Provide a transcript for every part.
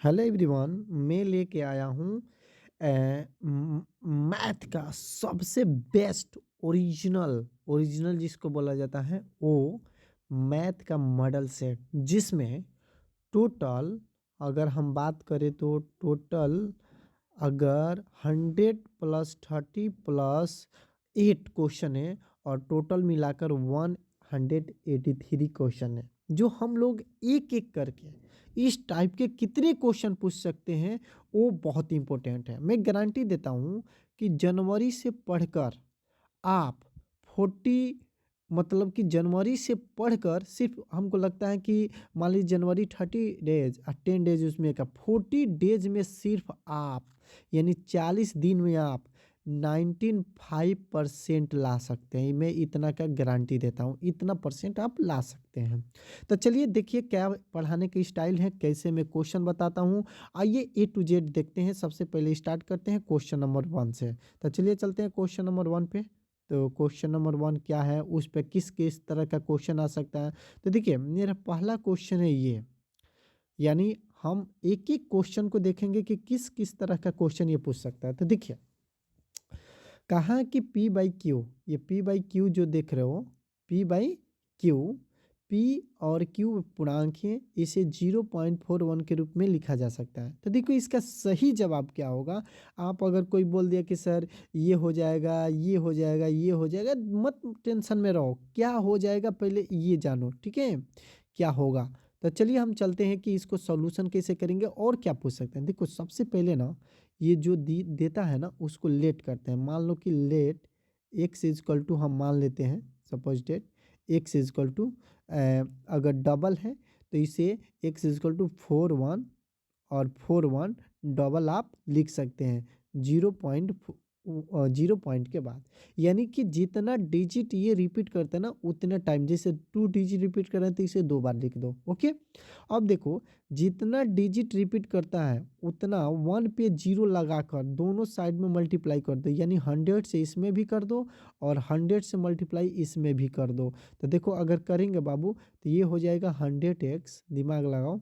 Hello everyone, मैं लेके आया हूँ मैथ का सबसे बेस्ट ओरिजिनल ओरिजिनल जिसको बोला जाता है वो मैथ का मॉडल सेट जिसमें टोटल अगर हम बात करें तो टोटल अगर 100 + 30 + 8 क्वेश्चन है और टोटल मिलाकर 183 क्वेश्चन है जो हम लोग एक एक करके इस टाइप के कितने क्वेश्चन पूछ सकते हैं वो बहुत इंपॉर्टेंट है। मैं गारंटी देता हूँ कि जनवरी से पढ़कर आप 40 मतलब कि जनवरी से पढ़कर सिर्फ हमको लगता है कि मान लीजिए जनवरी 30 डेज और 10 डेज उसमें का 40 डेज में सिर्फ आप यानी 40 दिन में आप 95% ला सकते हैं। मैं इतना का गारंटी देता हूँ, इतना परसेंट आप ला सकते हैं। तो चलिए देखिए क्या पढ़ाने की स्टाइल है, कैसे मैं क्वेश्चन बताता हूँ। आइए A to Z देखते हैं। सबसे पहले स्टार्ट करते हैं क्वेश्चन नंबर 1 से। तो चलिए चलते हैं क्वेश्चन नंबर 1 पे। तो क्वेश्चन नंबर 1 क्या है, उस पे किस तरह का क्वेश्चन आ सकता है। तो देखिए मेरा पहला क्वेश्चन है ये, यानी हम एक एक क्वेश्चन को देखेंगे कि किस किस तरह का क्वेश्चन ये पूछ सकता है। तो देखिए कहा कि P/Q, ये P/Q जो देख रहे हो P/Q, P और Q पूर्णांक है, इसे 0.41 के रूप में लिखा जा सकता है। तो देखो इसका सही जवाब क्या होगा। आप अगर कोई बोल दिया कि सर ये हो जाएगा, ये हो जाएगा, ये हो जाएगा, मत टेंशन में रहो, क्या हो जाएगा पहले ये जानो, ठीक है, क्या होगा। तो चलिए हम चलते हैं कि इसको सॉल्यूशन कैसे करेंगे और क्या पूछ सकते हैं। देखो सबसे पहले ना ये जो देता है ना उसको लेट करते हैं। मान लो कि लेट एक्स इजकल टू हम मान लेते हैं, suppose that x is equal to अगर डबल है तो इसे एक्स इजकल टू 4 1 और 4 1 डबल आप लिख सकते हैं 0 पॉइंट के बाद। यानी कि जितना डिजिट ये रिपीट करते हैं ना उतना टाइम, जैसे 2 डिजिट रिपीट कर रहे हैं तो इसे 2 बार लिख दो। ओके, अब देखो जितना डिजिट रिपीट करता है उतना 1 पे 0 लगाकर दोनों साइड में मल्टीप्लाई कर दो, यानी 100 से इसमें भी कर दो और 100 से मल्टीप्लाई इसमें भी कर दो। तो देखो अगर करेंगे बाबू तो ये हो जाएगा 100x, दिमाग लगाओ,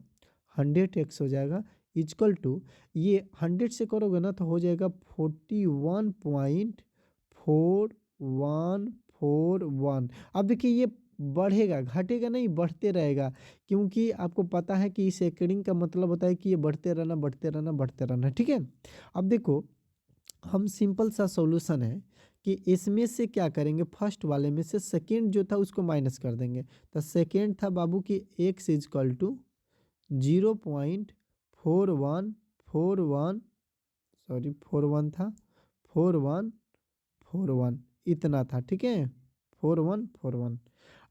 100x हो जाएगा इक्वल टू, ये 100 से करोगे ना तो हो जाएगा 41.4141। अब देखिए ये बढ़ेगा, घटेगा नहीं, बढ़ते रहेगा, क्योंकि आपको पता है कि इस एकड़िंग का मतलब होता है कि ये बढ़ते रहना बढ़ते रहना बढ़ते रहना, ठीक है। अब देखो हम सिंपल सा सॉल्यूशन है कि इसमें से क्या करेंगे, फर्स्ट वाले में से सेकेंड जो था उसको माइनस कर देंगे। तो सेकेंड था बाबू कि x इजकल टू 0.4141, सॉरी 41 था, 4141 इतना था, ठीक है, 4141।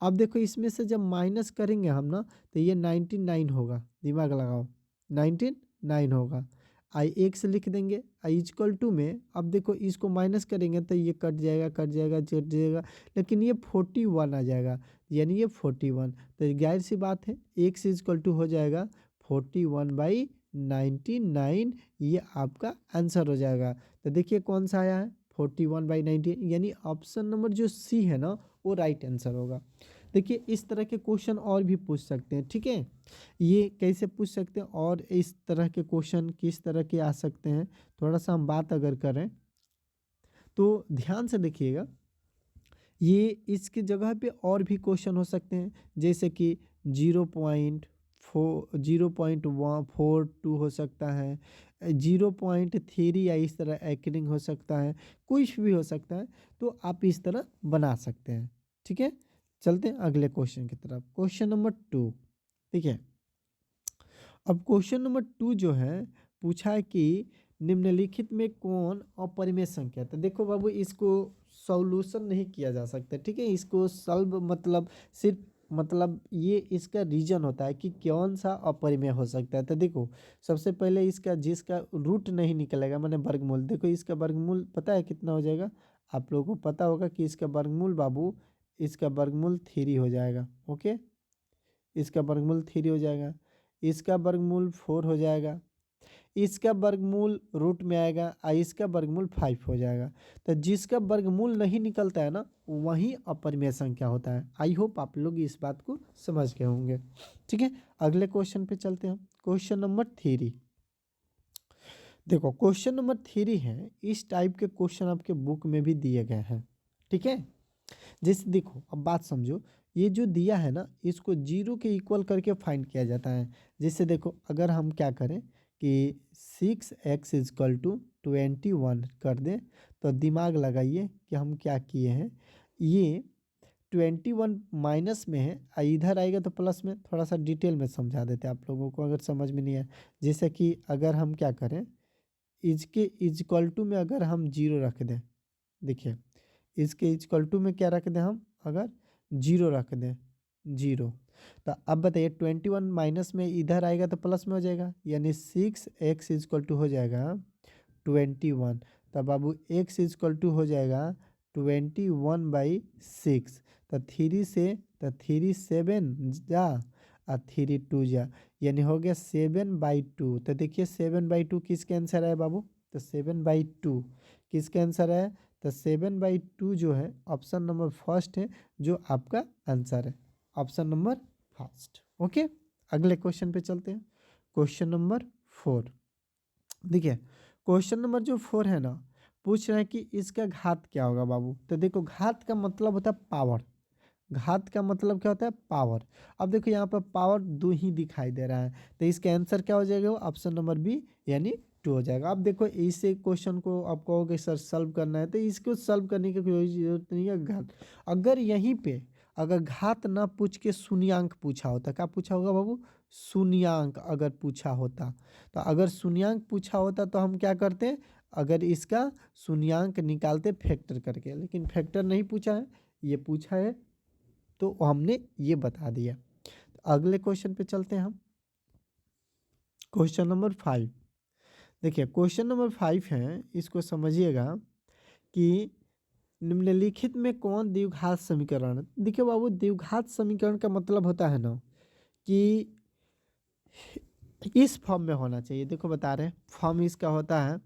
अब देखो इसमें से जब माइनस करेंगे हम ना तो ये 99 होगा, दिमाग लगाओ, 99 होगा। आई एक्स लिख देंगे आई इक्वल टू में, अब देखो इसको माइनस करेंगे तो ये कट जाएगा कट जाएगा कट जाएगा, लेकिन ये 41 आ जाएगा, यानी ये 41। तो जाहिर सी बात है एक्स इक्वल टू हो जाएगा 41/99, ये आपका आंसर हो जाएगा। तो देखिए कौन सा आया है 41/90, यानी ऑप्शन नंबर जो सी है ना वो राइट आंसर होगा। देखिए इस तरह के क्वेश्चन और भी पूछ सकते हैं, ठीक है, ये कैसे पूछ सकते हैं और इस तरह के क्वेश्चन किस तरह के आ सकते हैं, थोड़ा सा हम बात अगर करें तो ध्यान से देखिएगा। ये इसकी जगह पे और भी क्वेश्चन हो सकते हैं, जैसे कि 0.42 हो सकता है, 0.3 या इस तरह एकरिंग हो सकता है, कुछ भी हो सकता है। तो आप इस तरह बना सकते हैं, ठीक है। चलते हैं अगले क्वेश्चन की तरफ, क्वेश्चन नंबर 2, ठीक है। अब क्वेश्चन नंबर 2 जो है पूछा है कि निम्नलिखित में कौन अपरिमेय संख्या। तो देखो बाबू इसको सॉल्यूशन नहीं किया जा सकता, ठीक है, इसको सॉल्व मतलब सिर्फ मतलब ये इसका रीजन होता है कि कौन सा अपरिमेय हो सकता है। तो देखो सबसे पहले इसका जिसका रूट नहीं निकलेगा मैंने वर्गमूल, देखो इसका वर्गमूल पता है कितना हो जाएगा, आप लोगों को पता होगा कि इसका वर्गमूल बाबू, इसका वर्गमूल 3 हो जाएगा। ओके, इसका वर्गमूल 3 हो जाएगा, इसका वर्गमूल 4 हो जाएगा, इसका वर्गमूल रूट में आएगा और इसका वर्गमूल 5 हो जाएगा। तो जिसका वर्गमूल नहीं निकलता है ना वही अपरिमेय संख्या होता है। आई होप आप लोग इस बात को समझ गए होंगे, ठीक है। अगले क्वेश्चन पे चलते हैं, क्वेश्चन नंबर 3, देखो क्वेश्चन नंबर 3 है, इस टाइप के क्वेश्चन आपके बुक में भी दिए गए हैं, ठीक है। जैसे देखो अब बात समझो, ये जो दिया है ना इसको जीरो के इक्वल करके फाइंड किया जाता है। जैसे देखो अगर हम क्या करें कि 6x इजकल टू 21 कर दें, तो दिमाग लगाइए कि हम क्या किए हैं। ये 21 माइनस में है, इधर आएगा तो प्लस में। थोड़ा सा डिटेल में समझा देते हैं आप लोगों को अगर समझ में नहीं है। जैसे कि अगर हम क्या करें, इसके इजकल टू में अगर हम जीरो रख दें, देखिए इसके इजकल टू में क्या रख दें हम, अगर जीरो रख दें, जीरो, तो अब बताइए 21 माइनस में इधर आएगा तो प्लस में हो जाएगा, यानी 6x इजकल टू हो जाएगा 21। तब बाबू x इजकल टू हो जाएगा 21/6। तो थ्री से तो 3 7 जा और 3 2 जा, यानी हो गया 7/2। तो देखिए 7/2 किसका आंसर है बाबू, तो 7/2 किसका आंसर है, तो 7/2 जो है ऑप्शन नंबर फर्स्ट है जो आपका आंसर है, ऑप्शन नंबर फर्स्ट। ओके, अगले क्वेश्चन पे चलते हैं। क्वेश्चन नंबर 4, देखिए क्वेश्चन नंबर जो 4 है ना, पूछ रहा है कि इसका घात क्या होगा बाबू। तो देखो घात का मतलब होता है पावर, घात का मतलब क्या होता है, पावर। अब देखो यहाँ पर पावर 2 ही दिखाई दे रहा है, तो इसका आंसर क्या हो जाएगा, ऑप्शन नंबर बी यानी 2 हो जाएगा। अब देखो इसे क्वेश्चन को आप कहोगे सर सॉल्व करना है, तो इसको सॉल्व करने की कोई जरूरत नहीं है। घात अगर यहीं पे अगर घात ना पूछ के शून्यांक पूछा होता, क्या पूछा होगा बाबू, शून्यांक अगर पूछा होता, तो अगर शून्यांक पूछा होता तो हम क्या करते, अगर इसका शून्यांक निकालते फैक्टर करके, लेकिन फैक्टर नहीं पूछा है, ये पूछा है तो हमने ये बता दिया। तो अगले क्वेश्चन पे चलते हैं हम, क्वेश्चन नंबर 5। देखिए क्वेश्चन नंबर 5 है, इसको समझिएगा कि निम्नलिखित में कौन द्विघात समीकरण है। देखिए बाबू द्विघात समीकरण का मतलब होता है ना कि इस फॉर्म में होना चाहिए। देखो बता रहे हैं फॉर्म इसका होता है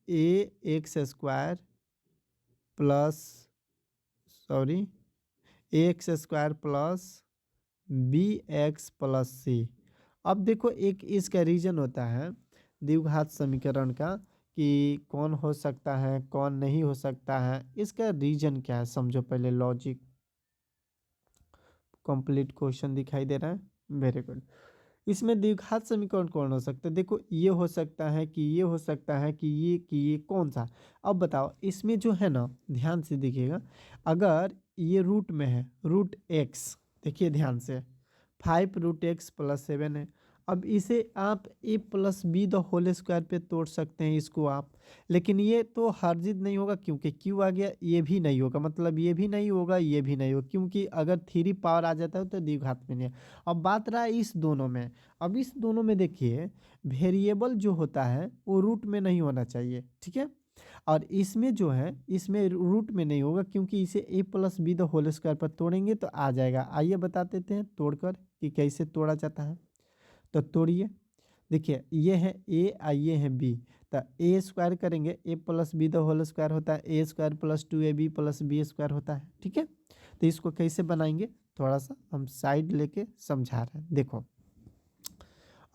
ax² plus ax² plus bx+c। अब देखो एक इसका रीजन होता है द्विघात समीकरण का कि कौन हो सकता है कौन नहीं हो सकता है, इसका रीजन क्या है समझो पहले। लॉजिक कंप्लीट क्वेश्चन दिखाई दे रहा है, वेरी गुड। इसमें द्विघात समीकरण कौन हो सकता है, देखो ये हो सकता है कि ये हो सकता है कि ये कौन सा। अब बताओ इसमें जो है ना ध्यान से देखिएगा, अगर ये रूट में है रूट एक्स, देखिए ध्यान से 5√x+7 है। अब इसे आप a+b² पे तोड़ सकते हैं इसको आप, लेकिन ये तो हरजित नहीं होगा क्योंकि क्यों आ गया, ये भी नहीं होगा, मतलब ये भी नहीं होगा ये भी नहीं होगा, क्योंकि अगर 3 पावर आ जाता है तो द्विघात में नहीं है। अब बात रहा है इस दोनों में, अब इस दोनों में देखिए वेरिएबल जो होता है वो रूट में नहीं होना चाहिए, ठीक है। और इसमें जो है इसमें रूट में नहीं होगा क्योंकि इसे a+b² पर तोड़ेंगे तो आ जाएगा। आइए बता देते हैं तोड़कर कि कैसे तोड़ा जाता है, तो तोड़िए। देखिए ये है ए और ये है बी, तो a² करेंगे a+b² होता है a² + 2ab+b² होता है, ठीक है। तो इसको कैसे बनाएंगे थोड़ा सा हम साइड लेके समझा रहे हैं। देखो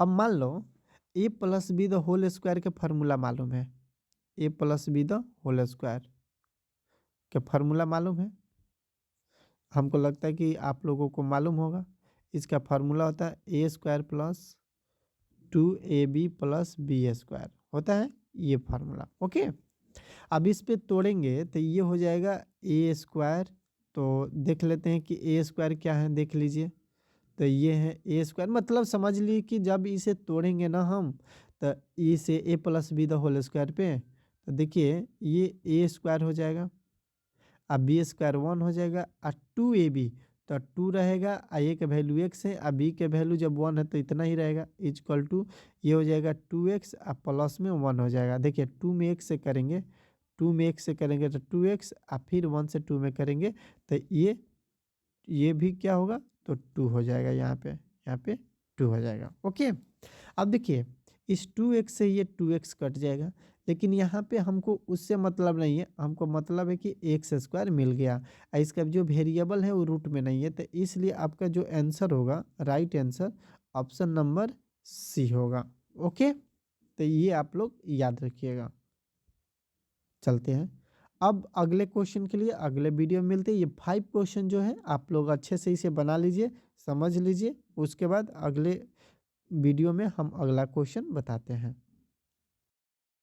अब मान लो a+b² के फार्मूला मालूम है, a+b² के फार्मूला मालूम है, हमको लगता है कि आप लोगों को मालूम होगा। इसका फार्मूला होता है a² + 2ab+b² होता है ये फार्मूला, ओके। अब इस पे तोड़ेंगे तो ये हो जाएगा a², तो देख लेते हैं कि a² क्या है, देख लीजिए। तो ये है a², मतलब समझ लीजिए कि जब इसे तोड़ेंगे ना हम तो इसे a+b² पे, तो देखिए ये a² हो जाएगा, अब b² 1 हो जाएगा और 2ab, तो 2 रहेगा, a के वैल्यू x है और b के वैल्यू जब 1 है तो इतना ही रहेगा इक्वल टू ये हो जाएगा 2x और प्लस में 1 हो जाएगा। देखिए 2 में x से करेंगे, 2 में x से करेंगे तो 2x और फिर 1 से 2 में करेंगे तो ये भी क्या होगा, तो 2 हो जाएगा, यहाँ पे 2 हो जाएगा, ओके। अब देखिए इस 2x से ये 2x कट जाएगा, लेकिन यहाँ पे हमको उससे मतलब नहीं है, हमको मतलब है कि x² मिल गया और इसका जो वेरिएबल है वो रूट में नहीं है, तो इसलिए आपका जो आंसर होगा right answer option number C होगा, ओके। तो ये आप लोग याद रखिएगा। चलते हैं अब अगले क्वेश्चन के लिए, अगले वीडियो में मिलते हैं। ये 5 क्वेश्चन जो है आप लोग अच्छे से इसे बना लीजिए, समझ लीजिए, उसके बाद अगले वीडियो में हम अगला क्वेश्चन बताते हैं।